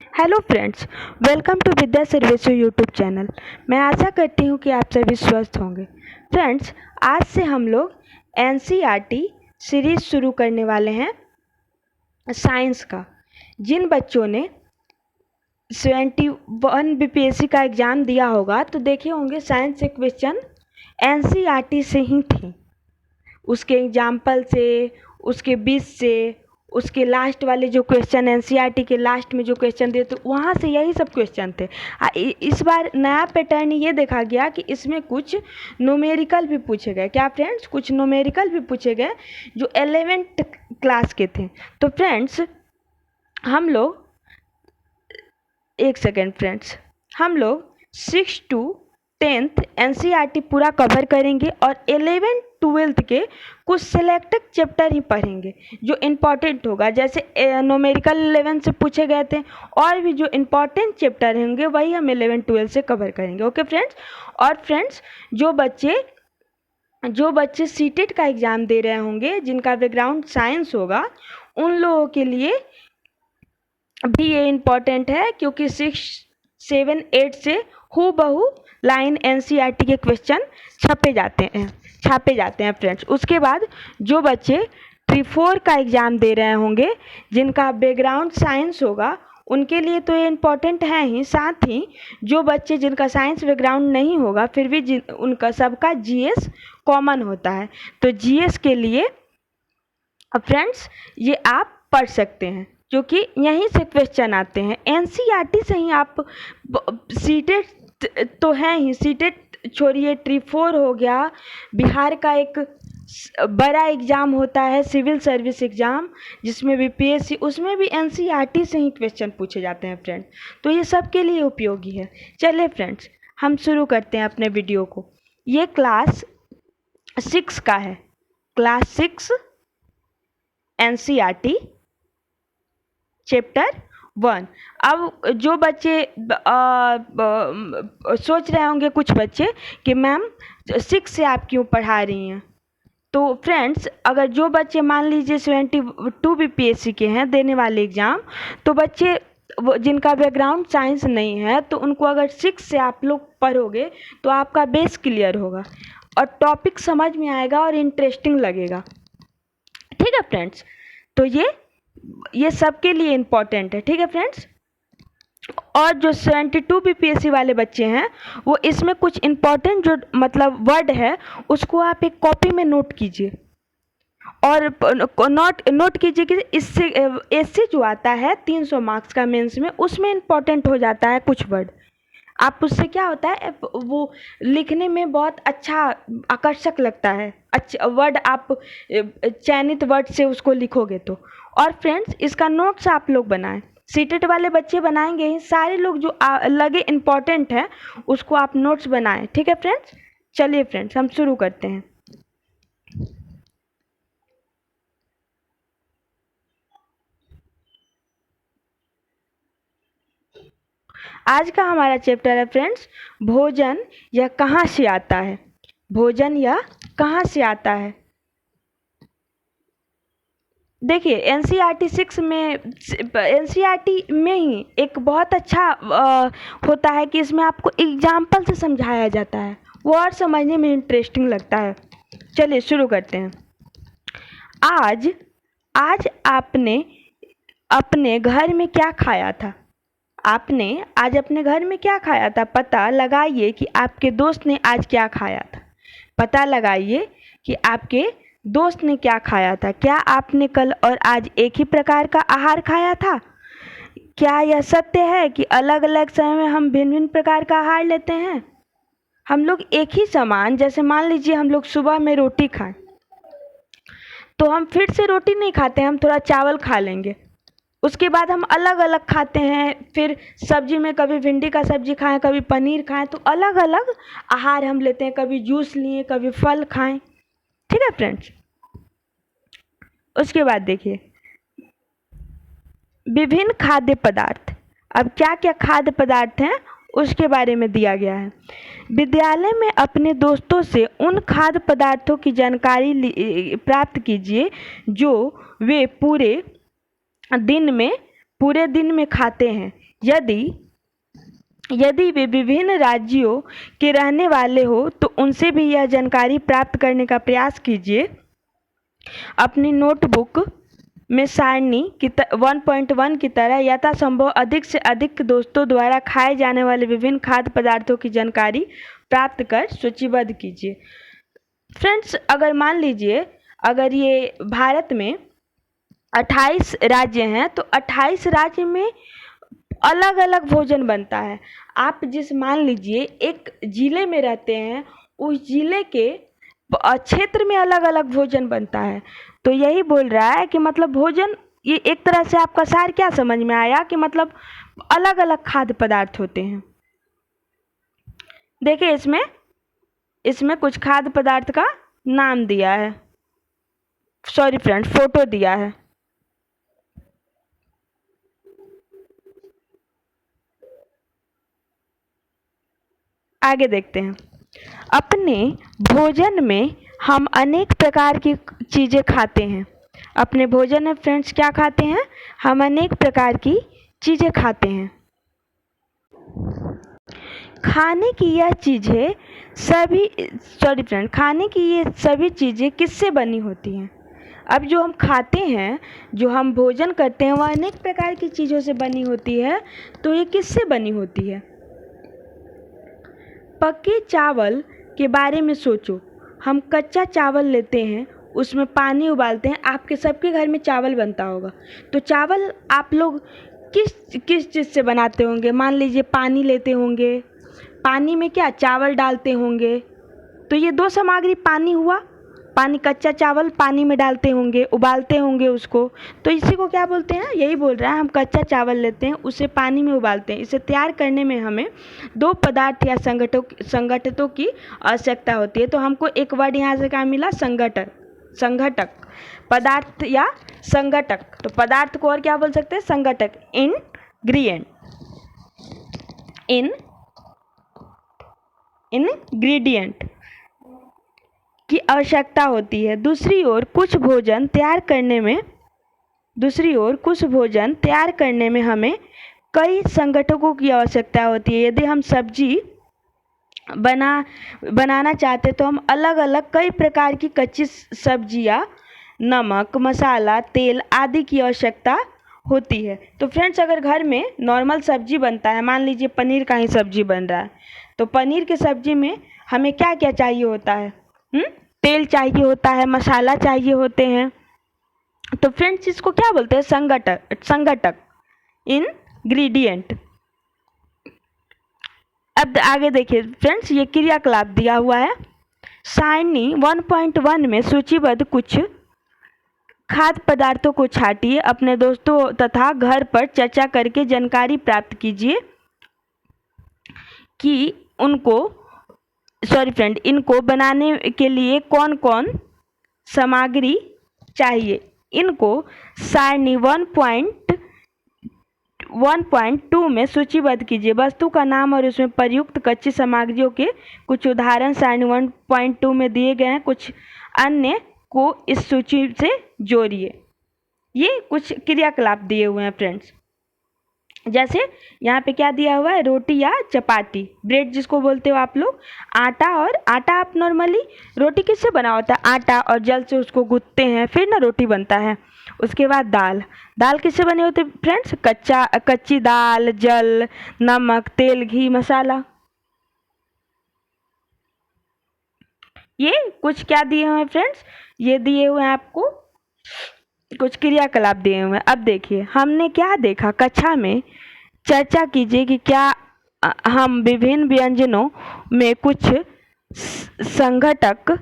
Hello friends, welcome to Vidya Sarveshwar YouTube channel. मैं आशा करती हूँ कि आप सभी स्वस्थ होंगे। फ्रेंड्स, आज से हम लोग एनसीईआरटी सीरीज़ शुरू करने वाले हैं साइंस का। जिन बच्चों ने 71 बीपीएससी का एग्ज़ाम दिया होगा तो देखे होंगे साइंस से क्वेश्चन एनसीईआरटी से ही थे। उसके एग्जाम्पल से, उसके बीच से, उसके लास्ट वाले जो क्वेश्चन एनसीईआरटी के लास्ट में जो क्वेश्चन दिए तो वहाँ से यही सब क्वेश्चन थे। इस बार नया पैटर्न ये देखा गया कि इसमें कुछ न्यूमेरिकल भी पूछे गए। क्या फ्रेंड्स? कुछ न्यूमेरिकल भी पूछे गए जो 11th क्लास के थे। तो फ्रेंड्स हम लोग एक सेकेंड फ्रेंड्स, हम लोग 6 to 10th एनसीईआरटी पूरा कवर करेंगे और 11th 12th के कुछ सिलेक्टेड चैप्टर ही पढ़ेंगे जो इम्पॉर्टेंट होगा। जैसे न्यूमेरिकल 11 से पूछे गए थे और भी जो इम्पॉर्टेंट चैप्टर होंगे वही हम 11 12 से कवर करेंगे। Okay friends. और फ्रेंड्स जो बच्चे सीटेट का एग्ज़ाम दे रहे होंगे, जिनका बैकग्राउंड साइंस होगा, उन लोगों के लिए भी ये इम्पॉर्टेंट है क्योंकि 6, 7, 8 से हूबहू लाइन एनसीईआरटी के क्वेश्चन छापे जाते हैं फ्रेंड्स। उसके बाद जो बच्चे T4 का एग्ज़ाम दे रहे होंगे, जिनका बैकग्राउंड साइंस होगा, उनके लिए तो ये इम्पॉर्टेंट है ही। साथ ही जो बच्चे जिनका साइंस बैकग्राउंड नहीं होगा फिर भी उनका सबका जीएस कॉमन होता है, तो जीएस के लिए फ्रेंड्स ये आप पढ़ सकते हैं क्योंकि यहीं से क्वेश्चन आते हैं। एनसीईआरटी से ही आप सीटेट तो है ही, सीटेट छोड़िए, T4 हो गया, बिहार का एक बड़ा एग्ज़ाम होता है सिविल सर्विस एग्ज़ाम जिसमें बीपीएससी, उसमें भी एनसीईआरटी से ही क्वेश्चन पूछे जाते हैं फ्रेंड। तो ये सबके लिए उपयोगी है। चलिए फ्रेंड्स, हम शुरू करते हैं अपने वीडियो को। ये क्लास 6 का है, क्लास 6 एनसीईआरटी चैप्टर 1। अब जो बच्चे सोच रहे होंगे कुछ बच्चे कि मैम 6 से आप क्यों पढ़ा रही हैं, तो फ्रेंड्स अगर जो बच्चे मान लीजिए 72 बीपीएससी के हैं देने वाले एग्ज़ाम, तो बच्चे जिनका बैकग्राउंड साइंस नहीं है तो उनको अगर 6 से आप लोग पढ़ोगे तो आपका बेस क्लियर होगा और टॉपिक समझ में आएगा और इंटरेस्टिंग लगेगा। ठीक है फ्रेंड्स, तो ये सबके लिए इम्पॉर्टेंट है। ठीक है फ्रेंड्स। और जो 72 बीपीएससी वाले बच्चे हैं वो इसमें कुछ इम्पॉर्टेंट जो मतलब वर्ड है उसको आप एक कॉपी में नोट कीजिए और नोट कीजिए कि इससे जो आता है 300 मार्क्स का मेंस में, उसमें इम्पॉर्टेंट हो जाता है कुछ वर्ड। आप उससे क्या होता है वो लिखने में बहुत अच्छा आकर्षक लगता है, अच्छा वर्ड आप चयनित वर्ड से उसको लिखोगे तो। और फ्रेंड्स इसका नोट्स आप लोग बनाएं, सीटेट वाले बच्चे बनाएंगे ही, सारे लोग जो लगे इम्पॉर्टेंट है उसको आप नोट्स बनाएं। ठीक है फ्रेंड्स। चलिए फ्रेंड्स हम शुरू करते हैं। आज का हमारा चैप्टर है फ्रेंड्स, भोजन यह कहाँ से आता है। भोजन यह कहाँ से आता है। देखिए एनसीईआरटी 6 में, एनसीईआरटी में ही एक बहुत अच्छा होता है कि इसमें आपको एग्जाम्पल से समझाया जाता है, वो और समझने में इंटरेस्टिंग लगता है। चलिए शुरू करते हैं। आज आपने अपने घर में क्या खाया था। आपने आज अपने घर में क्या खाया था, पता लगाइए कि आपके दोस्त ने आज क्या खाया था। पता लगाइए कि आपके दोस्त ने क्या खाया था। क्या आपने कल और आज एक ही प्रकार का आहार खाया था। क्या यह सत्य है कि अलग अलग समय में हम भिन्न भिन्न प्रकार का आहार लेते हैं। हम लोग एक ही सामान, जैसे मान लीजिए हम लोग सुबह में रोटी खाएं तो हम फिर से रोटी नहीं खाते हैं, हम थोड़ा चावल खा लेंगे, उसके बाद हम अलग अलग खाते हैं। फिर सब्जी में कभी भिंडी का सब्जी खाएं, कभी पनीर खाएं, तो अलग अलग आहार हम लेते हैं। कभी जूस लिए, कभी फल खाएं। ठीक है फ्रेंड्स। उसके बाद देखिए विभिन्न खाद्य पदार्थ। अब क्या क्या खाद्य पदार्थ हैं उसके बारे में दिया गया है। विद्यालय में अपने दोस्तों से उन खाद्य पदार्थों की जानकारी प्राप्त कीजिए जो वे पूरे दिन में खाते हैं। यदि यदि वे विभिन्न राज्यों के रहने वाले हो तो उनसे भी यह जानकारी प्राप्त करने का प्रयास कीजिए। अपनी नोटबुक में सारणी की 1.1 की तरह यथासंभव अधिक से अधिक दोस्तों द्वारा खाए जाने वाले विभिन्न खाद्य पदार्थों की जानकारी प्राप्त कर सूचीबद्ध कीजिए। फ्रेंड्स, अगर मान लीजिए अगर ये भारत में 28 राज्य हैं तो 28 राज्य में अलग अलग भोजन बनता है। आप जिस मान लीजिए एक ज़िले में रहते हैं, उस ज़िले के क्षेत्र में अलग अलग भोजन बनता है। तो यही बोल रहा है कि मतलब भोजन, ये एक तरह से आपका सार क्या समझ में आया कि मतलब अलग अलग खाद्य पदार्थ होते हैं। देखिए इसमें कुछ खाद्य पदार्थ का नाम दिया है, सॉरी फ्रेंड, फोटो दिया है। आगे देखते हैं। अपने भोजन में हम अनेक प्रकार की चीज़ें खाते हैं। अपने भोजन में फ्रेंड्स क्या खाते हैं? हम अनेक प्रकार की चीज़ें खाते हैं। खाने की ये सभी चीज़ें किससे बनी होती हैं? अब जो हम खाते हैं, जो हम भोजन करते हैं, वह अनेक प्रकार की चीज़ों से बनी होती है। तो ये किससे बनी होती है? पके चावल के बारे में सोचो। हम कच्चा चावल लेते हैं, उसमें पानी उबालते हैं। आपके सबके घर में चावल बनता होगा। तो चावल आप लोग किस चीज़ से बनाते होंगे? मान लीजिए पानी लेते होंगे, पानी में क्या चावल डालते होंगे। तो ये दो सामग्री पानी हुआ, पानी, कच्चा चावल पानी में डालते होंगे, उबालते होंगे उसको। तो इसी को क्या बोलते हैं? यही बोल रहा है, हम कच्चा चावल लेते हैं, उसे पानी में उबालते हैं। इसे तैयार करने में हमें दो पदार्थ या संघटकों की आवश्यकता होती है। तो हमको एक वर्ड यहाँ से क्या मिला? संघटक। पदार्थ या संघटक। तो पदार्थ को और क्या बोल सकते हैं? संघटक, इंग्रेडिएंट की आवश्यकता होती है। दूसरी ओर कुछ भोजन तैयार करने में हमें कई संघटकों की आवश्यकता होती है। यदि हम सब्जी बनाना चाहते हैं तो हम अलग अलग कई प्रकार की कच्ची सब्जियां, नमक, मसाला, तेल आदि की आवश्यकता होती है। तो फ्रेंड्स, अगर घर में नॉर्मल सब्जी बनता है, मान लीजिए पनीर का ही सब्जी बन रहा है, तो पनीर की सब्जी में हमें क्या क्या चाहिए होता है? तेल चाहिए होता है, मसाला चाहिए होते हैं। तो फ्रेंड्स, इसको क्या बोलते हैं? संघटक, इंग्रेडिएंट। अब आगे देखिए फ्रेंड्स, ये क्रियाकलाप दिया हुआ है। सारणी 1.1 में सूचीबद्ध कुछ खाद्य पदार्थों को छांटिए। अपने दोस्तों तथा घर पर चर्चा करके जानकारी प्राप्त कीजिए कि इनको बनाने के लिए कौन कौन सामग्री चाहिए। इनको सारणी 1.2 में सूचीबद्ध कीजिए। वस्तु का नाम और उसमें प्रयुक्त कच्ची सामग्रियों के कुछ उदाहरण सारणी 1.2 में दिए गए हैं। कुछ अन्य को इस सूची से जोड़िए। ये कुछ क्रियाकलाप दिए हुए हैं फ्रेंड्स। जैसे यहाँ पे क्या दिया हुआ है? रोटी या चपाती, ब्रेड जिसको बोलते हो आप लोग। आटा आप नॉर्मली रोटी किससे बना होता है? आटा और जल से उसको गूंथते हैं, फिर ना रोटी बनता है। उसके बाद दाल किससे बने होते हैं फ्रेंड्स? कच्ची दाल, जल, नमक, तेल, घी, मसाला। ये कुछ क्या दिए हुए हैं फ्रेंड्स? ये दिए हुए हैं आपको कुछ क्रियाकलाप दिए हुए हैं। अब देखिए हमने क्या देखा कक्षा में। चर्चा कीजिए कि क्या हम विभिन्न व्यंजनों में कुछ संघटक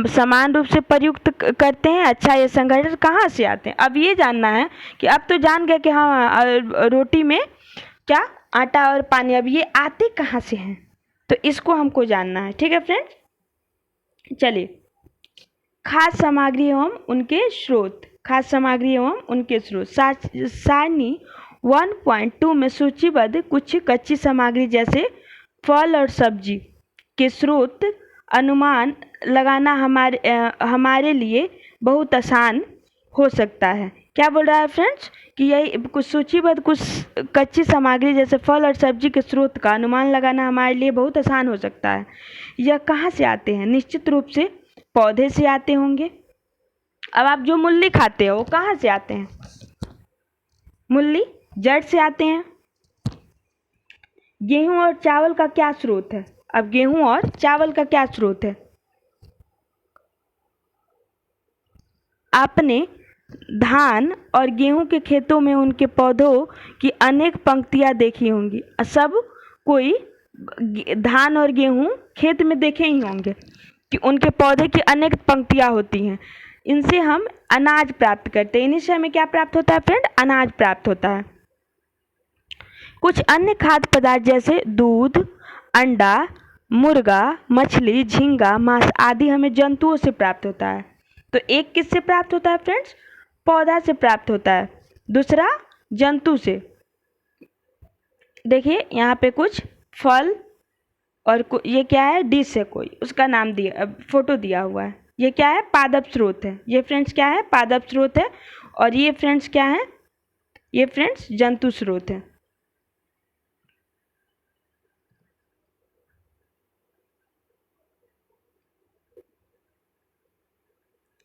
समान रूप से प्रयुक्त करते हैं। अच्छा, ये संघटक कहाँ से आते हैं? अब ये जानना है कि अब तो जान गए कि हाँ रोटी में क्या आटा और पानी, अब ये आते कहाँ से हैं? तो इसको हमको जानना है। ठीक है फ्रेंड्स, चलिए। खाद्य सामग्री एवं उनके स्रोत। सारणी 1.2 में सूचीबद्ध कुछ कच्ची सामग्री जैसे फल और सब्जी के स्रोत अनुमान लगाना हमारे लिए बहुत आसान हो सकता है। क्या बोल रहा है फ्रेंड्स कि यही कुछ सूचीबद्ध कुछ कच्ची सामग्री जैसे फल और सब्जी के स्रोत का अनुमान लगाना हमारे लिए बहुत आसान हो सकता है। यह कहाँ से आते हैं? निश्चित रूप से पौधे से आते होंगे। अब आप जो मूली खाते हो वो कहाँ से आते हैं? मूली जड़ से आते हैं। गेहूं और चावल का क्या स्रोत है? अब गेहूं और चावल का क्या स्रोत है? आपने धान और गेहूं के खेतों में उनके पौधों की अनेक पंक्तियां देखी होंगी। सब कोई धान और गेहूं खेत में देखे ही होंगे कि उनके पौधे की अनेक पंक्तियां होती हैं। इनसे हम अनाज प्राप्त करते हैं। इन्हीं से हमें क्या प्राप्त होता है फ्रेंड? अनाज प्राप्त होता है। कुछ अन्य खाद्य पदार्थ जैसे दूध, अंडा, मुर्गा, मछली, झींगा, मांस आदि हमें जंतुओं से प्राप्त होता है। तो एक किससे प्राप्त होता है फ्रेंड्स? पौधा से प्राप्त होता है। दूसरा जंतु से। देखिए यहाँ पे कुछ फल और ये क्या है? डिश है कोई, उसका नाम दिया, फोटो दिया हुआ है। ये क्या है? पादप स्रोत है। ये फ्रेंड्स क्या है? पादप स्रोत है। और ये फ्रेंड्स क्या है? ये फ्रेंड्स जंतु स्रोत है।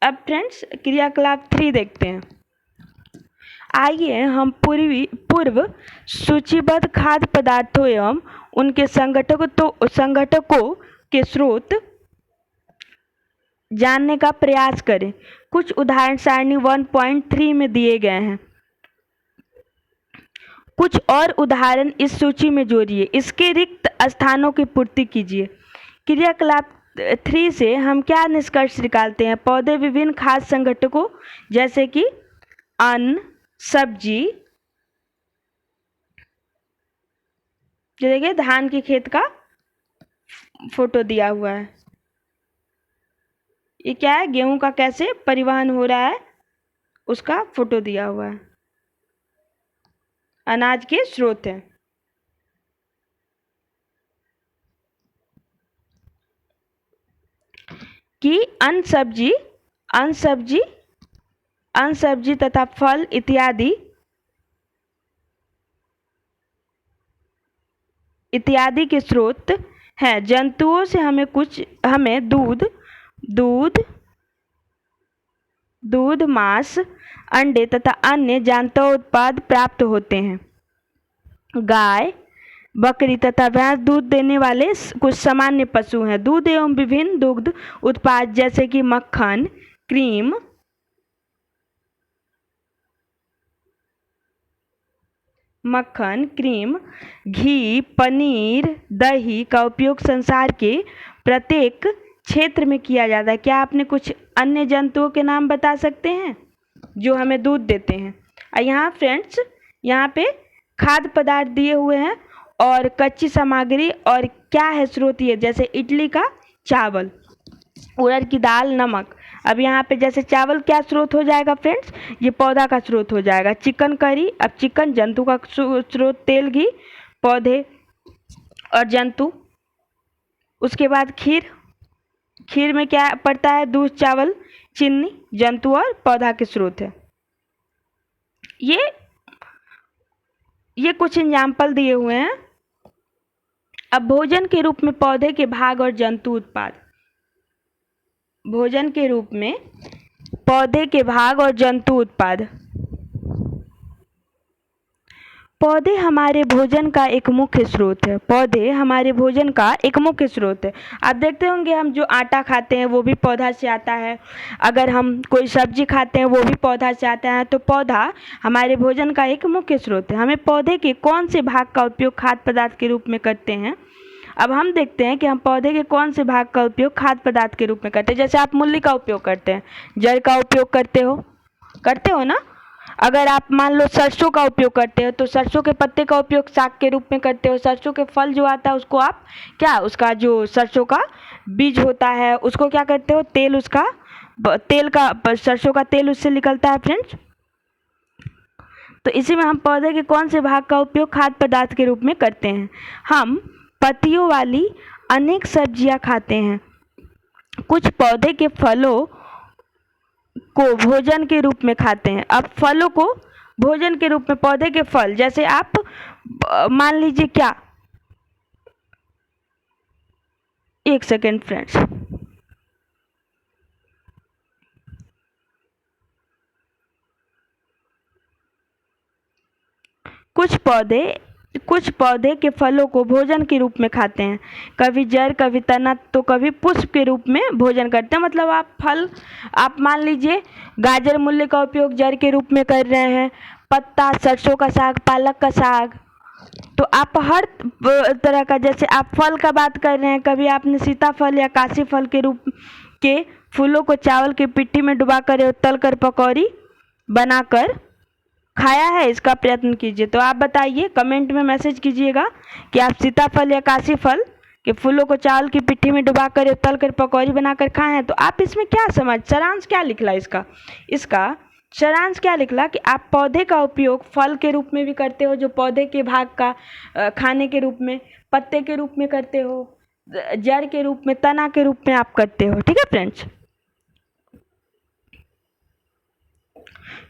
अब फ्रेंड्स क्रियाकलाप 3 देखते हैं। आइए हम पूर्व सूचीबद्ध खाद्य पदार्थों एवं उनके संघटकों के स्रोत जानने का प्रयास करें। कुछ उदाहरण सारणी 1.3 में दिए गए हैं। कुछ और उदाहरण इस सूची में जोड़िए। इसके रिक्त स्थानों की पूर्ति कीजिए। क्रियाकलाप 3 से हम क्या निष्कर्ष निकालते हैं? पौधे विभिन्न खाद्य संघटकों जैसे कि अन्न, सब्जी, जो देखिए धान के खेत का फोटो दिया हुआ है। ये क्या है? गेहूं का कैसे परिवहन हो रहा है उसका फोटो दिया हुआ है। अनाज के स्रोत हैं। कि अन्न सब्जी तथा फल इत्यादि के स्रोत हैं। जंतुओं से हमें दूध, मांस, अंडे तथा अन्य जानवर उत्पाद प्राप्त होते हैं। गाय, बकरी तथा भैंस दूध देने वाले कुछ सामान्य पशु हैं। दूध एवं विभिन्न दुग्ध उत्पाद जैसे कि मक्खन, क्रीम, घी, पनीर, दही का उपयोग संसार के प्रत्येक क्षेत्र में किया जाता है। क्या आपने कुछ अन्य जंतुओं के नाम बता सकते हैं जो हमें दूध देते हैं? यहाँ फ्रेंड्स यहाँ पे खाद्य पदार्थ दिए हुए हैं और कच्ची सामग्री और क्या है स्रोत? ये जैसे इडली का चावल, उड़द की दाल, नमक। अब यहाँ पे जैसे चावल क्या स्रोत हो जाएगा फ्रेंड्स? ये पौधा का स्रोत हो जाएगा। चिकन करी, अब चिकन जंतु का स्रोत, तेल, घी पौधे और जंतु। उसके बाद खीर में क्या पड़ता है? दूध, चावल, चीनी, जंतु और पौधा के स्रोत है। ये कुछ एग्जाम्पल दिए हुए हैं। अब भोजन के रूप में पौधे के भाग और जंतु उत्पाद। भोजन के रूप में पौधे के भाग और जंतु उत्पाद। पौधे हमारे भोजन का एक मुख्य स्रोत है। पौधे हमारे भोजन का एक मुख्य स्रोत है। आप देखते होंगे हम जो आटा खाते हैं वो भी पौधा से आता है। अगर हम कोई सब्जी खाते हैं वो भी पौधा से आता है। तो पौधा हमारे भोजन का एक मुख्य स्रोत है। हमें पौधे के कौन से भाग का उपयोग खाद्य पदार्थ के रूप में करते हैं? अब हम देखते हैं कि हम पौधे के कौन से भाग का उपयोग खाद्य पदार्थ के रूप में करते हैं। जैसे आप मूली का उपयोग करते हैं, जड़ का उपयोग करते हो ना। अगर आप मान लो सरसों का उपयोग करते हो तो सरसों के पत्ते का उपयोग साग के रूप में करते हो। सरसों के फल जो आता है उसको आप उसका जो सरसों का बीज होता है उसको क्या करते हो? सरसों का तेल उससे निकलता है फ्रेंड्स। तो इसी में हम पौधे के कौन से भाग का उपयोग खाद्य पदार्थ के रूप में करते हैं? हम पत्तियों वाली अनेक सब्जियां खाते हैं। कुछ पौधे के फलों को भोजन के रूप में खाते हैं। अब फलों को भोजन के रूप में, पौधे के फल, जैसे आप मान लीजिए क्या, एक सेकेंड फ्रेंड्स, कुछ पौधे के फलों को भोजन के रूप में खाते हैं, कभी जड़, कभी तना, तो कभी पुष्प के रूप में भोजन करते हैं। मतलब आप मान लीजिए गाजर मूली का उपयोग जड़ के रूप में कर रहे हैं, पत्ता, सरसों का साग, पालक का साग, तो आप हर तरह का, जैसे आप फल का बात कर रहे हैं, कभी आपने सीताफल या काशी फल के रूप के फूलों को चावल की पिट्ठी में डुबाकर या तलकर पकौड़ी बनाकर खाया है, इसका प्रयत्न कीजिए। तो आप बताइए, कमेंट में मैसेज कीजिएगा कि आप सीताफल या काशी फल के फूलों को चावल की पिट्ठी में डुबाकर या तलकर पकौड़ी बनाकर खाए हैं। तो आप इसमें क्या सारांश क्या निकला इसका सारांश क्या निकला कि आप पौधे का उपयोग फल के रूप में भी करते हो, जो पौधे के भाग का खाने के रूप में, पत्ते के रूप में करते हो, जड़ के रूप में, तना के रूप में आप करते हो। ठीक है फ्रेंड्स,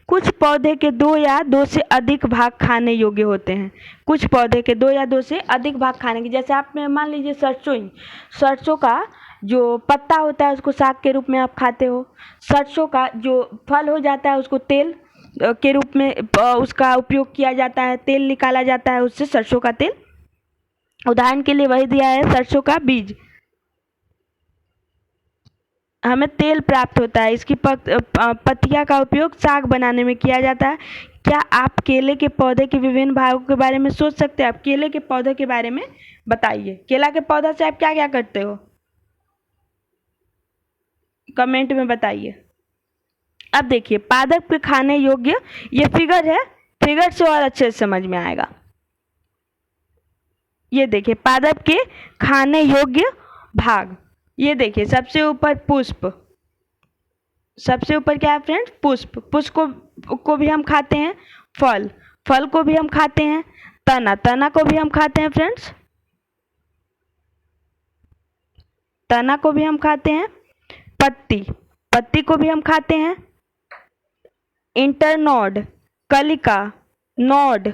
कुछ पौधे के 2 या 2 से अधिक भाग खाने योग्य होते हैं। कुछ पौधे के 2 या 2 से अधिक भाग खाने के, जैसे आप मान लीजिए सरसों का जो पत्ता होता है उसको साग के रूप में आप खाते हो। सरसों का जो फल हो जाता है उसको तेल के रूप में उसका उपयोग किया जाता है, तेल निकाला जाता है उससे, सरसों का तेल। उदाहरण के लिए वही दिया है, सरसों का बीज, हमें तेल प्राप्त होता है। इसकी पत्तियां का उपयोग साग बनाने में किया जाता है। क्या आप केले के पौधे के विभिन्न भागों के बारे में सोच सकते हैं? आप केले के पौधे के बारे में बताइए। केला के पौधा से आप क्या क्या करते हो, कमेंट में बताइए। अब देखिए, पादप के खाने योग्य, ये फिगर है, फिगर से और अच्छे से समझ में आएगा। ये देखिए, पादप के खाने योग्य भाग, ये देखिए, सबसे ऊपर पुष्प, सबसे ऊपर क्या है फ्रेंड्स? पुष्प। पुष्प को भी हम खाते हैं। फल को भी हम खाते हैं। तना को भी हम खाते हैं फ्रेंड्स, तना को भी हम खाते हैं। पत्ती को भी हम खाते हैं। इंटरनोड, कलिका, नोड,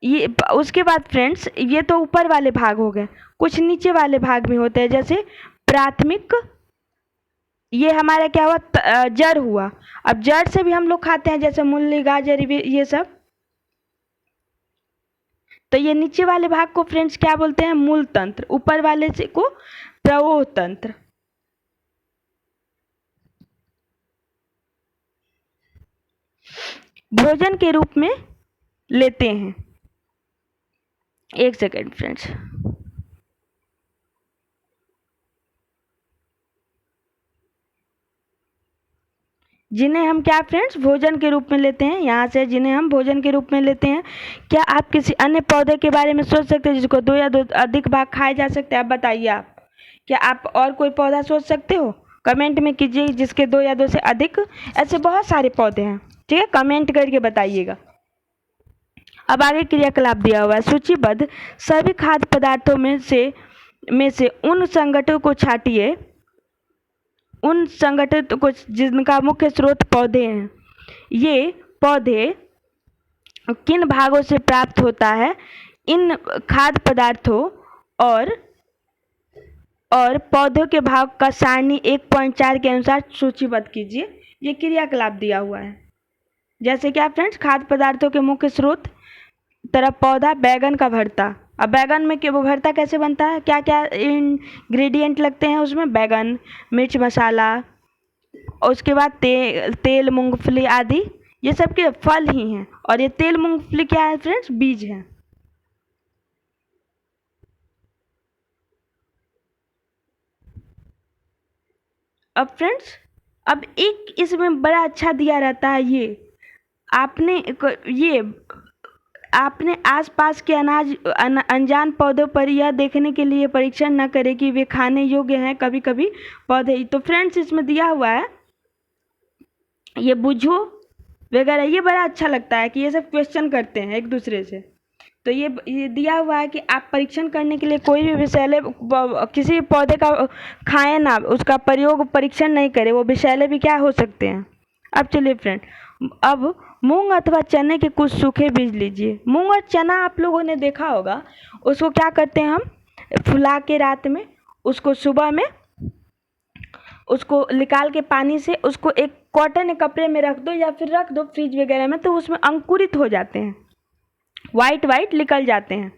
ये उसके बाद फ्रेंड्स, ये तो ऊपर वाले भाग हो गए। कुछ नीचे वाले भाग में होते हैं, जैसे प्राथमिक, ये हमारा क्या हुआ? जड़ हुआ। अब जड़ से भी हम लोग खाते हैं, जैसे मूली, गाजर, ये सब। तो ये नीचे वाले भाग को फ्रेंड्स क्या बोलते हैं? मूल तंत्र। ऊपर वाले से को प्रवोह तंत्र। भोजन के रूप में लेते हैं। एक सेकेंड फ्रेंड्स, जिन्हें हम क्या फ्रेंड्स भोजन के रूप में लेते हैं, यहाँ से जिन्हें हम भोजन के रूप में लेते हैं। क्या आप किसी अन्य पौधे के बारे में सोच सकते हैं जिसको 2 या 2 अधिक भाग खाए जा सकते हैं? आप बताइए, आप क्या आप और कोई पौधा सोच सकते हो? कमेंट में कीजिए, जिसके 2 या 2 से अधिक, ऐसे बहुत सारे पौधे हैं। ठीक है, कमेंट करके बताइएगा। अब आगे क्रियाकलाप दिया हुआ है, सूचीबद्ध सभी खाद्य पदार्थों में से उन संगठनों को छांटिए, उन संगठनों को जिनका मुख्य स्रोत पौधे हैं। ये पौधे किन भागों से प्राप्त होता है? इन खाद्य पदार्थों और पौधों के भाग का सारणी 1.4 के अनुसार सूचीबद्ध कीजिए। ये क्रियाकलाप दिया हुआ है। जैसे क्या फ्रेंड्स, खाद्य पदार्थों के मुख्य स्रोत तरफ पौधा, बैगन का भरता। अब बैगन में वो भरता कैसे बनता है? क्या क्या इंग्रेडिएंट लगते हैं उसमें? बैगन, मिर्च मसाला, और उसके बाद तेल, मूंगफली आदि, ये सब के फल ही हैं। और ये तेल, मूंगफली क्या है फ्रेंड्स? बीज हैं। अब फ्रेंड्स, अब एक इसमें बड़ा अच्छा दिया रहता है, ये आपने आसपास के अनजान पौधों पर यह देखने के लिए परीक्षण न करें कि वे खाने योग्य हैं। कभी कभी पौधे, तो फ्रेंड्स इसमें दिया हुआ है ये बुझो वगैरह, ये बड़ा अच्छा लगता है कि ये सब क्वेश्चन करते हैं एक दूसरे से। तो ये दिया हुआ है कि आप परीक्षण करने के लिए कोई भी विषैले किसी पौधे का खाएं ना, उसका प्रयोग परीक्षण नहीं करें। वो विषैले भी क्या हो सकते हैं? अब चलिए फ्रेंड, अब मूंग अथवा चने के कुछ सूखे बीज लीजिए। मूंग और चना आप लोगों ने देखा होगा, उसको क्या करते हैं हम, फुला के रात में उसको सुबह में उसको निकाल के पानी से उसको एक कॉटन कपड़े में रख दो या फिर रख दो फ्रिज वगैरह में, तो उसमें अंकुरित हो जाते हैं, वाइट वाइट निकल जाते हैं।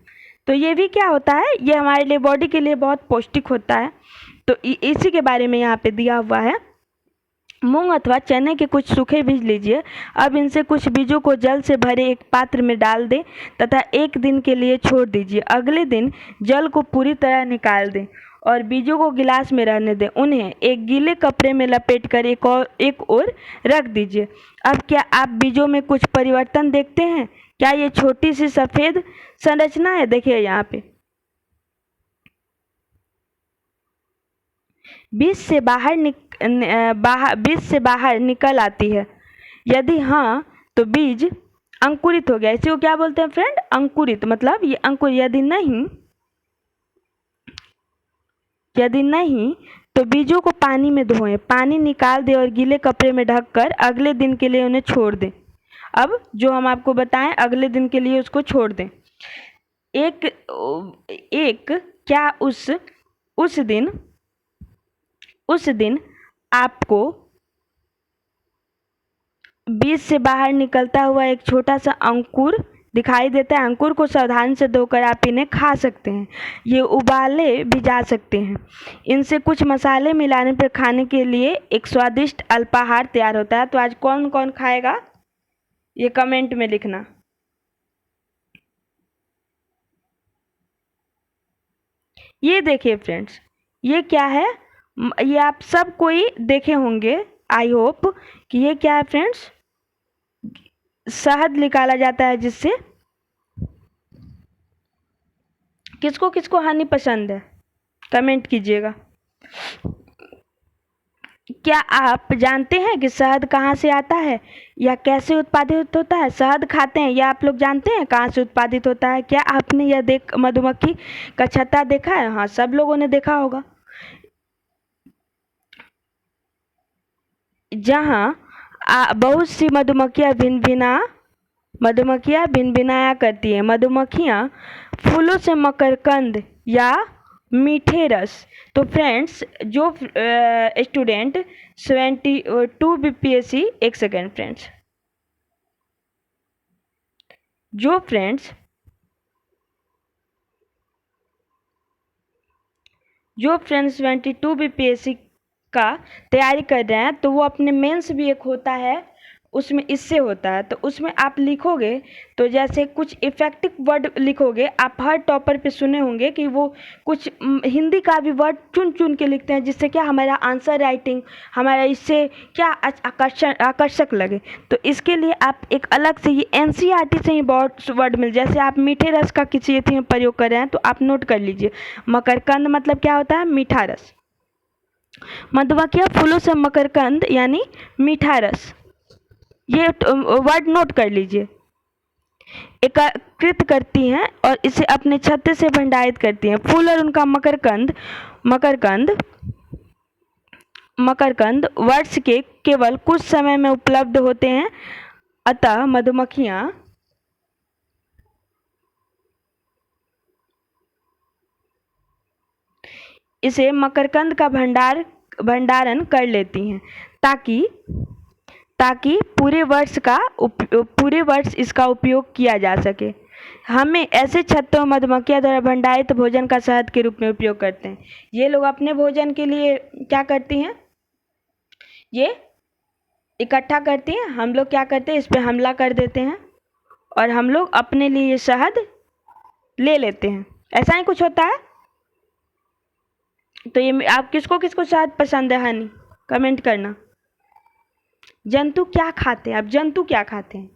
तो ये भी क्या होता है, ये हमारे लिए बॉडी के लिए बहुत पौष्टिक होता है। तो इसी के बारे में यहाँ पे दिया हुआ है। मूंग अथवा चने के कुछ सूखे बीज लीजिए। अब इनसे कुछ बीजों को जल से भरे एक पात्र में डाल दें तथा 1 दिन के लिए छोड़ दीजिए। अगले दिन जल को पूरी तरह निकाल दें और बीजों को गिलास में रहने दें। उन्हें एक गीले कपड़े में लपेटकर एक ओर रख दीजिए। अब क्या आप बीजों में कुछ परिवर्तन देखते हैं? क्या ये छोटी सी सफ़ेद संरचना है? देखिए यहाँ पे बीज से बाहर निकल आती है। यदि हाँ तो बीज अंकुरित हो गया। इसी को क्या बोलते हैं फ्रेंड? अंकुरित, मतलब ये अंकुर। यदि नहीं तो बीजों को पानी में धोएं, पानी निकाल दें और गीले कपड़े में ढककर अगले दिन के लिए उन्हें छोड़ दें। अब जो हम आपको बताएं, अगले दिन के लिए उसको छोड़ दें। क्या उस दिन आपको बीज से बाहर निकलता हुआ एक छोटा सा अंकुर दिखाई देता है? अंकुर को सावधानी से धोकर आप इन्हें खा सकते हैं। ये उबाले भी जा सकते हैं। इनसे कुछ मसाले मिलाने पर खाने के लिए एक स्वादिष्ट अल्पाहार तैयार होता है। तो आज कौन कौन खाएगा, ये कमेंट में लिखना। ये देखिए फ्रेंड्स, ये क्या है, ये आप सब कोई देखे होंगे, आई होप कि ये क्या है फ्रेंड्स, शहद निकाला जाता है जिससे। किसको किसको हनी पसंद है कमेंट कीजिएगा। क्या आप जानते हैं कि शहद कहाँ से आता है या कैसे उत्पादित होता है? शहद खाते हैं या आप लोग जानते हैं कहाँ से उत्पादित होता है? क्या आपने यह मधुमक्खी का छत्ता देखा है? हाँ, सब लोगों ने देखा होगा, जहाँ बहुत सी मधुमक्खियाँ भिनभिनाया करती हैं। मधुमक्खियाँ फूलों से मकरकंद या मीठे रस। तो फ्रेंड्स, जो स्टूडेंट 72 बीपीएससी, एक सेकेंड फ्रेंड्स, जो फ्रेंड्स 72 बीपीएससी का तैयारी कर रहे हैं, तो वो अपने मेंस भी एक होता है, उसमें इससे होता है। तो उसमें आप लिखोगे तो जैसे कुछ इफेक्टिव वर्ड लिखोगे। आप हर टॉपर पे सुने होंगे कि वो कुछ हिंदी का भी वर्ड चुन चुन के लिखते हैं, जिससे क्या हमारा आंसर राइटिंग हमारा इससे क्या आकर्षक लगे। तो इसके लिए आप एक अलग से, ये एनसीईआरटी से ही बहुत वर्ड मिल, जैसे आप मीठे रस का किसी एथी में प्रयोग कर रहे हैं तो आप नोट कर लीजिए। मकरकंद मतलब क्या होता है? मीठा रस। मधुमक्खियाँ फूलों से मकरकंद यानी मीठा रस, ये वर्ड नोट कर लीजिए, एकत्रित करती हैं और इसे अपने छत्ते से भंडारित करती हैं। फूल और उनका मकरकंद वर्ष के केवल कुछ समय में उपलब्ध होते हैं। अतः मधुमक्खियाँ इसे मकरकंद का भंडारण कर लेती हैं ताकि पूरे वर्ष इसका उपयोग किया जा सके। हमें ऐसे छत्तों मधुमक्खियाँ द्वारा भंडारित भोजन का शहद के रूप में उपयोग करते हैं। ये लोग अपने भोजन के लिए क्या करती हैं, ये इकट्ठा करती हैं। हम लोग क्या करते हैं, इस पर हमला कर देते हैं और हम लोग अपने लिए शहद ले लेते हैं। ऐसा ही कुछ होता है। तो ये आप किसको किसको शहद पसंद है हनी, कमेंट करना। जंतु क्या खाते हैं? आप जंतु क्या खाते हैं?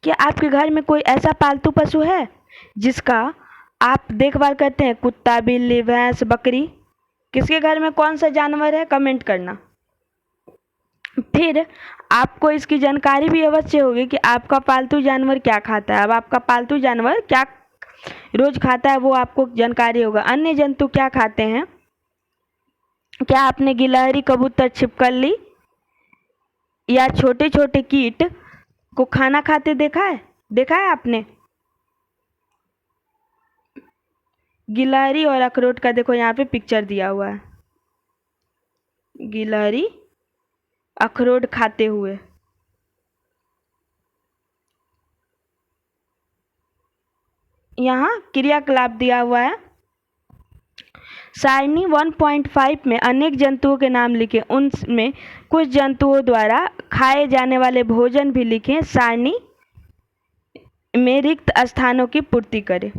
क्या आपके घर में कोई ऐसा पालतू पशु है जिसका आप देखभाल करते हैं? कुत्ता, बिल्ली, भैंस, बकरी, किसके घर में कौन सा जानवर है, कमेंट करना। फिर आपको इसकी जानकारी भी अवश्य होगी कि आपका पालतू जानवर क्या खाता है। अब आपका पालतू जानवर क्या रोज खाता है वो आपको जानकारी होगा। अन्य जंतु क्या खाते हैं? क्या आपने गिलहरी, कबूतर, छिपकली या छोटे छोटे कीट को खाना खाते देखा है आपने? गिलहरी और अखरोट का देखो यहाँ पे पिक्चर दिया हुआ है, गिलहरी अखरोट खाते हुए। यहाँ क्रियाकलाप दिया हुआ है। सारणी 1.5 में अनेक जंतुओं के नाम लिखें, उनमें कुछ जंतुओं द्वारा खाए जाने वाले भोजन भी लिखें। सारणी में रिक्त स्थानों की पूर्ति करें।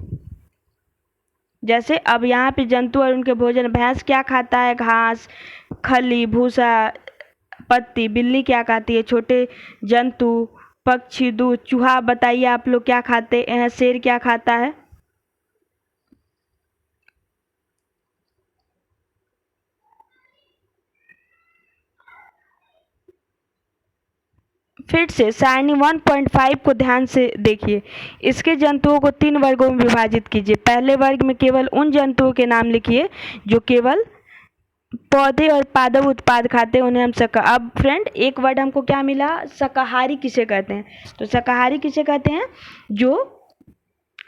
जैसे अब यहाँ पे जंतु और उनके भोजन, भैंस क्या खाता है? घास, खली, भूसा, पत्ती। बिल्ली क्या खाती है? छोटे जंतु, पक्षी, दूध। चूहा बताइए आप लोग क्या खाते हैं? शेर क्या खाता है? फिर से सारणी 1.5 को ध्यान से देखिए। इसके जंतुओं को 3 वर्गों में विभाजित कीजिए। पहले वर्ग में केवल उन जंतुओं के नाम लिखिए जो केवल पौधे और पादप उत्पाद खाते हैं, उन्हें हम अब फ्रेंड एक वर्ड हमको क्या मिला? शाकाहारी किसे कहते हैं? तो शाकाहारी किसे कहते हैं? जो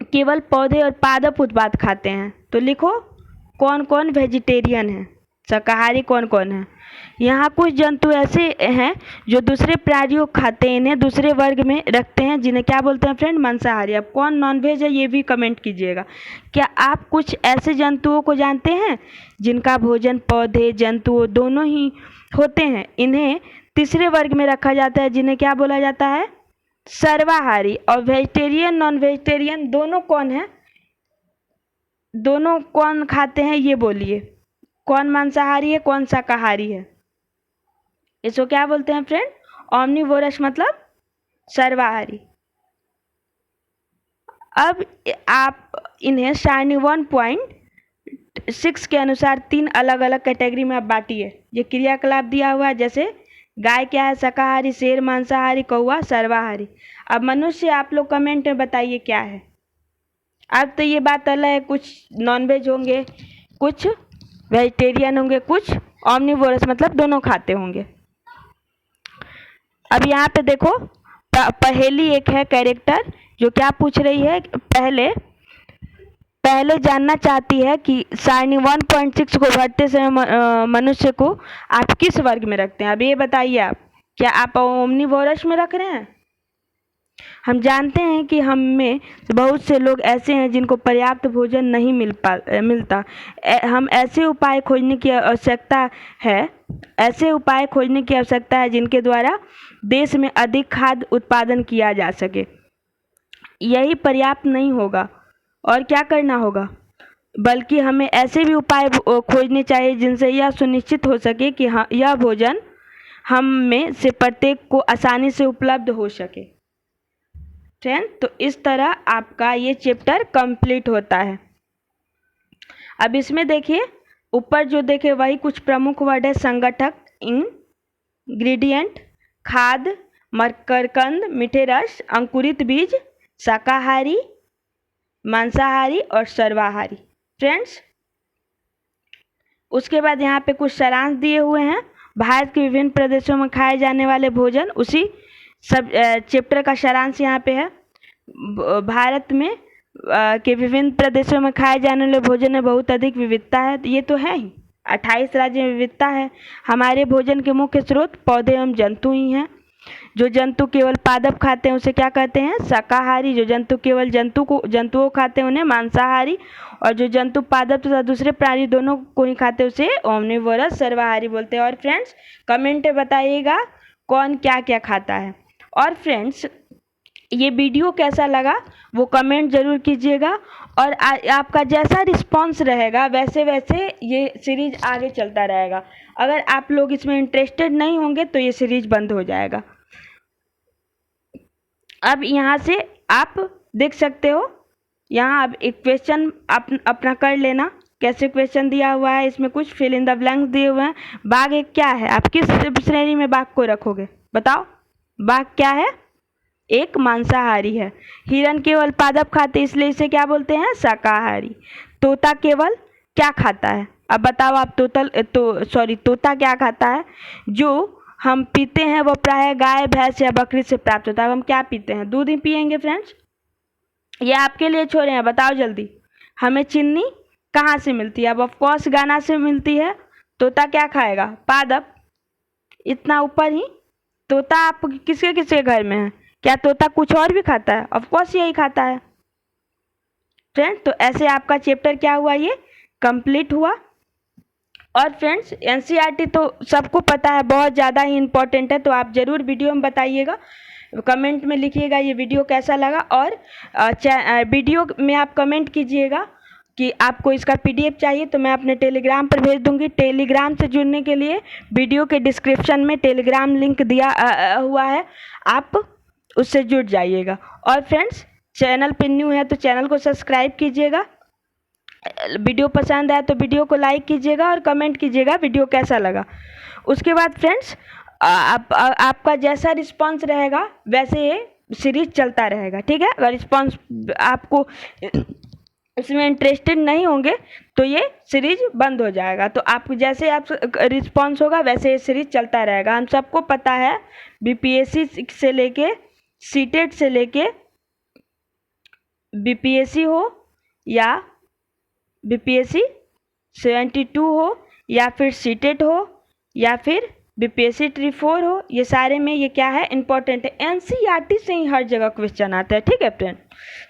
केवल पौधे और पादप उत्पाद खाते हैं। तो लिखो कौन कौन वेजिटेरियन है, शाकाहारी कौन कौन है। यहाँ कुछ जंतु ऐसे हैं जो दूसरे प्राणियों को खाते हैं, इन्हें दूसरे वर्ग में रखते हैं, जिन्हें क्या बोलते हैं फ्रेंड? मांसाहारी। अब कौन नॉनवेज है ये भी कमेंट कीजिएगा। क्या आप कुछ ऐसे जंतुओं को जानते हैं जिनका भोजन पौधे जंतुओं दोनों ही होते हैं? इन्हें तीसरे वर्ग में रखा जाता है, जिन्हें क्या बोला जाता है? सर्वाहारी। और वेजिटेरियन नॉन वेजिटेरियन दोनों कौन है? दोनों कौन खाते हैं ये बोलिए। कौन मांसाहारी है, कौन शाकाहारी है? इसको क्या बोलते हैं फ्रेंड? ऑमनिवोरस, मतलब सर्वाहारी। अब आप इन्हें सारणी 1.6 के अनुसार 3 अलग अलग कैटेगरी में आप बांटिए। ये क्रियाकलाप दिया हुआ है, जैसे गाय क्या है? शाकाहारी, शेर मांसाहारी, कौवा सर्वाहारी। अब मनुष्य आप लोग कमेंट में बताइए क्या है। अब तो ये बात अलग है, कुछ नॉनवेज होंगे, कुछ वेजिटेरियन होंगे, कुछ ऑमनिवोरस मतलब दोनों खाते होंगे। अब यहाँ पे देखो पहेली एक है कैरेक्टर जो क्या पूछ रही है? पहले जानना चाहती है कि सारणी 1.6 को भरते समय मनुष्य को आप किस वर्ग में रखते हैं? अब ये बताइए आप, क्या आप ओमनिवोरस में रख रहे हैं? हम जानते हैं कि हम में बहुत से लोग ऐसे हैं जिनको पर्याप्त भोजन नहीं मिलता। हम ऐसे उपाय खोजने की आवश्यकता है जिनके द्वारा देश में अधिक खाद्य उत्पादन किया जा सके। यही पर्याप्त नहीं होगा और क्या करना होगा, बल्कि हमें ऐसे भी उपाय खोजने चाहिए जिनसे यह सुनिश्चित हो सके कि हाँ, यह भोजन हम में से प्रत्येक को आसानी से उपलब्ध हो सके। फ्रेंड, तो इस तरह आपका ये चैप्टर कंप्लीट होता है। अब इसमें देखिए ऊपर जो देखे वही कुछ प्रमुख वर्ड है: संगठक, इंग्रेडिएंट, खाद, मकरकंद, मीठे रस, अंकुरित बीज, शाकाहारी, मांसाहारी और सर्वाहारी। फ्रेंड्स, उसके बाद यहाँ पे कुछ सारांश दिए हुए हैं। भारत के विभिन्न प्रदेशों में खाए जाने वाले भोजन, उसी सब चैप्टर का सारांश यहाँ पे है। भारत में के विभिन्न प्रदेशों में खाए जाने वाले भोजन में बहुत अधिक विविधता है। ये तो है ही, 28 राज्य में विविधता है। हमारे भोजन के मुख्य स्रोत पौधे एवं जंतु ही हैं। जो जंतु केवल पादप खाते हैं उसे क्या कहते हैं? शाकाहारी। जो जंतु केवल जंतुओं खाते हैं उन्हें मांसाहारी। और जो जंतु पादप तथा दूसरे प्राणी दोनों को ही खाते हैं उसे ओमनिवोरस सर्वाहारी बोलते हैं। और फ्रेंड्स, कमेंट में बताइएगा कौन क्या क्या खाता है। और फ्रेंड्स, ये वीडियो कैसा लगा वो कमेंट ज़रूर कीजिएगा। और आपका जैसा रिस्पांस रहेगा वैसे वैसे ये सीरीज आगे चलता रहेगा। अगर आप लोग इसमें इंटरेस्टेड नहीं होंगे तो ये सीरीज बंद हो जाएगा। अब यहाँ से आप देख सकते हो, यहाँ अब एक क्वेश्चन अपना कर लेना। कैसे क्वेश्चन दिया हुआ है, इसमें कुछ फिल इन द ब्लैंक्स दिए हुए हैं। बाघ एक क्या है? आप किस श्रेणी में बाघ को रखोगे बताओ? बाघ क्या है? एक मांसाहारी है। हिरण केवल पादप खाते इसलिए इसे क्या बोलते हैं? शाकाहारी। तोता केवल क्या खाता है? अब बताओ आप, तोता क्या खाता है? जो हम पीते हैं वो प्रायः गाय, भैंस या बकरी से प्राप्त होता है। हम क्या पीते हैं? दूध ही पियेंगे फ्रेंड्स। ये आपके लिए छोड़े हैं, बताओ जल्दी। हमें चीनी कहाँ से मिलती है? अब ऑफकोर्स गाना से मिलती है। तोता क्या खाएगा? पादप। इतना ऊपर ही। तोता आप किसके किसके घर में है? क्या तोता कुछ और भी खाता है? ऑफकोर्स यही खाता है फ्रेंड्स। तो ऐसे आपका चैप्टर क्या हुआ? ये कंप्लीट हुआ। और फ्रेंड्स एनसीईआरटी तो सबको पता है, बहुत ज़्यादा ही इम्पोर्टेंट है। तो आप ज़रूर वीडियो में बताइएगा, कमेंट में लिखिएगा ये वीडियो कैसा लगा। और वीडियो में आप कमेंट कीजिएगा कि आपको इसका पीडीएफ चाहिए, तो मैं अपने टेलीग्राम पर भेज दूंगी। टेलीग्राम से जुड़ने के लिए वीडियो के डिस्क्रिप्शन में टेलीग्राम लिंक दिया हुआ है, आप उससे जुड़ जाइएगा। और फ्रेंड्स चैनल पर न्यू है तो चैनल को सब्सक्राइब कीजिएगा। वीडियो पसंद आया तो वीडियो को लाइक कीजिएगा और कमेंट कीजिएगा वीडियो कैसा लगा। उसके बाद फ्रेंड्स आपका जैसा रिस्पांस रहेगा वैसे ये सीरीज चलता रहेगा, ठीक है। अगर रिस्पांस आपको इसमें इंटरेस्टेड नहीं होंगे तो ये सीरीज बंद हो जाएगा। तो आप जैसे आप रिस्पांस होगा वैसे ये सीरीज चलता रहेगा। हम सबको पता है बीपीएससी से लेके सीटेट से लेके बीपीएससी हो या बीपीएससी 72 हो या फिर सीटेट हो या फिर बीपीएससी ट्री 4 हो, ये सारे में ये क्या है? इम्पोर्टेंट है। एनसीईआरटी से ही हर जगह क्वेश्चन आता है, ठीक है फ्रेंड।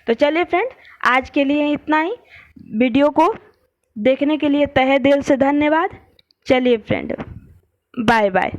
तो चलिए फ्रेंड आज के लिए इतना ही। वीडियो को देखने के लिए तहे दिल से धन्यवाद। चलिए फ्रेंड, बाय बाय।